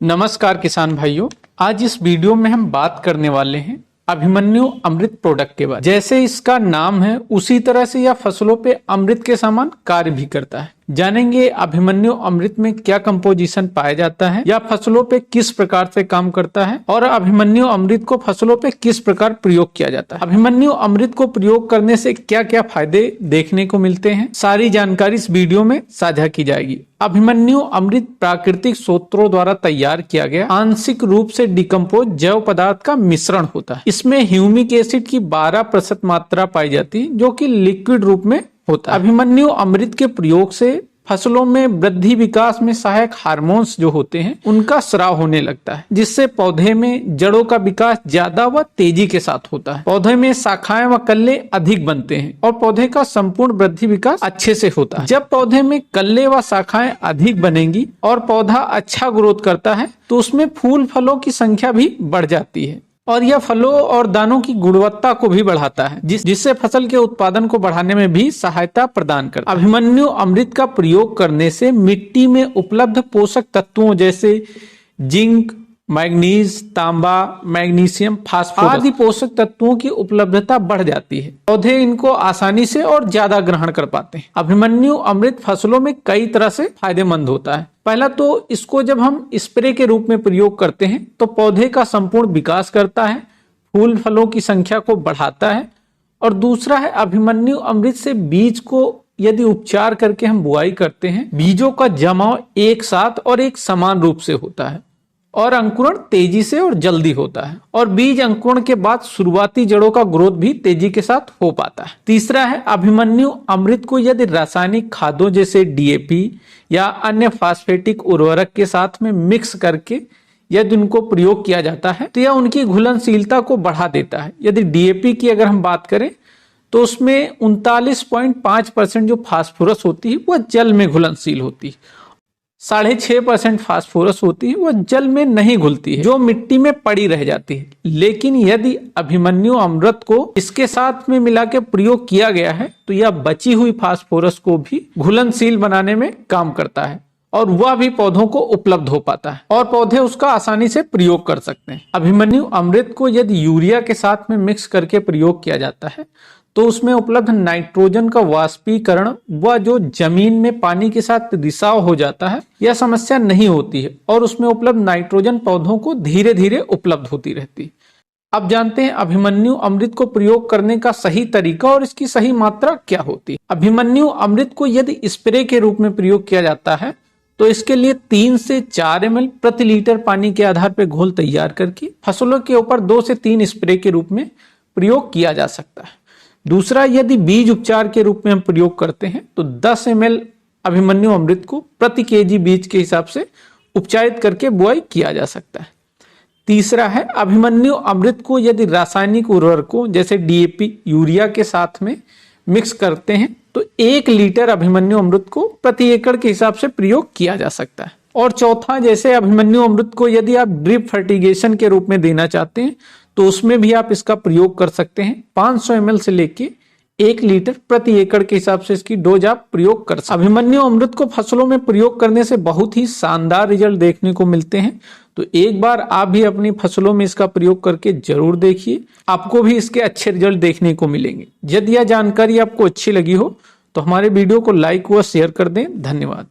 नमस्कार किसान भाइयों, आज इस वीडियो में हम बात करने वाले हैं अभिमन्यु अमृत प्रोडक्ट के बारे में। जैसे इसका नाम है उसी तरह से यह फसलों पे अमृत के समान कार्य भी करता है। जानेंगे अभिमन्यु अमृत में क्या कंपोजिशन पाया जाता है या फसलों पे किस प्रकार से काम करता है और अभिमन्यु अमृत को फसलों पे किस प्रकार प्रयोग किया जाता है। अभिमन्यु अमृत को प्रयोग करने से क्या क्या फायदे देखने को मिलते हैं, सारी जानकारी इस वीडियो में साझा की जाएगी। अभिमन्यु अमृत प्राकृतिक स्रोतों द्वारा तैयार किया गया आंशिक रूप से डिकम्पोज जैव पदार्थ का मिश्रण होता है। इसमें ह्यूमिक एसिड की 12% मात्रा पाई जाती है जो कि लिक्विड रूप में होता है। अभिमन्यु अमृत के प्रयोग से फसलों में वृद्धि विकास में सहायक हार्मोन्स जो होते हैं उनका स्राव होने लगता है, जिससे पौधे में जड़ों का विकास ज्यादा व तेजी के साथ होता है। पौधे में शाखाएं व कल्ले अधिक बनते हैं और पौधे का संपूर्ण वृद्धि विकास अच्छे से होता है। जब पौधे में कल्ले व शाखाएं अधिक बनेंगी और पौधा अच्छा ग्रोथ करता है तो उसमें फूल फलों की संख्या भी बढ़ जाती है और यह फलों और दानों की गुणवत्ता को भी बढ़ाता है, जिससे फसल के उत्पादन को बढ़ाने में भी सहायता प्रदान करता है। अभिमन्यु अमृत का प्रयोग करने से मिट्टी में उपलब्ध पोषक तत्वों जैसे जिंक, मैग्नीज, तांबा, मैग्नीशियम, फास्फोरस आदि पोषक तत्वों की उपलब्धता बढ़ जाती है। पौधे इनको आसानी से और ज्यादा ग्रहण कर पाते हैं। अभिमन्यु अमृत फसलों में कई तरह से फायदेमंद होता है। पहला तो इसको जब हम स्प्रे के रूप में प्रयोग करते हैं तो पौधे का संपूर्ण विकास करता है, फूल फलों की संख्या को बढ़ाता है। और दूसरा है अभिमन्यु अमृत से बीज को यदि उपचार करके हम बुआई करते हैं, बीजों का जमाव एक साथ और एक समान रूप से होता है और अंकुरण तेजी से और जल्दी होता है और बीज अंकुरण के बाद शुरुआती जड़ों का ग्रोथ भी तेजी के साथ हो पाता है। तीसरा है अभिमन्यु अमृत को यदि रासायनिक खादों जैसे डीएपी या अन्य फास्फेटिक उर्वरक के साथ में मिक्स करके यदि उनको प्रयोग किया जाता है तो यह उनकी घुलनशीलता को बढ़ा देता है। यदि डीएपी की अगर हम बात करें तो उसमें 39.5% जो फास्फोरस होती है वह जल में घुलनशील होती है, 6.5% फास्फोरस होती है वह जल में नहीं घुलती है, जो मिट्टी में पड़ी रह जाती है। लेकिन यदि अभिमन्यु अमृत को इसके साथ में मिला के प्रयोग किया गया है तो यह बची हुई फास्फोरस को भी घुलनशील बनाने में काम करता है और वह भी पौधों को उपलब्ध हो पाता है और पौधे उसका आसानी से प्रयोग कर सकते हैं। अभिमन्यु अमृत को यदि यूरिया के साथ में मिक्स करके प्रयोग किया जाता है तो उसमें उपलब्ध नाइट्रोजन का वाष्पीकरण व जो जमीन में पानी के साथ रिसाव हो जाता है यह समस्या नहीं होती है और उसमें उपलब्ध नाइट्रोजन पौधों को धीरे धीरे उपलब्ध होती रहती है। अब जानते हैं अभिमन्यु अमृत को प्रयोग करने का सही तरीका और इसकी सही मात्रा क्या होती है। अभिमन्यु अमृत को यदि स्प्रे के रूप में प्रयोग किया जाता है तो इसके लिए 3 से 4 ml प्रति लीटर पानी के आधार पर घोल तैयार करके फसलों के ऊपर 2 से 3 स्प्रे के रूप में प्रयोग किया जा सकता है। दूसरा, यदि बीज उपचार के रूप में हम प्रयोग करते हैं तो 10 ml अभिमन्यु अमृत को प्रति केजी बीज के हिसाब से उपचारित करके बुआई किया जा सकता है। तीसरा है अभिमन्यु अमृत को यदि रासायनिक उर्वरकों जैसे डीएपी, यूरिया के साथ में मिक्स करते हैं तो 1 लीटर अभिमन्यु अमृत को प्रति एकड़ के हिसाब से प्रयोग किया जा सकता है। और चौथा, जैसे अभिमन्यु अमृत को यदि आप ड्रिप फर्टिगेशन के रूप में देना चाहते हैं तो उसमें भी आप इसका प्रयोग कर सकते हैं। 500 ml से लेके 1 लीटर प्रति एकड़ के हिसाब से इसकी डोज आप प्रयोग कर सकते हैं। अभिमन्यु अमृत को फसलों में प्रयोग करने से बहुत ही शानदार रिजल्ट देखने को मिलते हैं, तो एक बार आप भी अपनी फसलों में इसका प्रयोग करके जरूर देखिए, आपको भी इसके अच्छे रिजल्ट देखने को मिलेंगे। यदि यह जानकारी आपको अच्छी लगी हो तो हमारे वीडियो को लाइक व शेयर कर दें। धन्यवाद।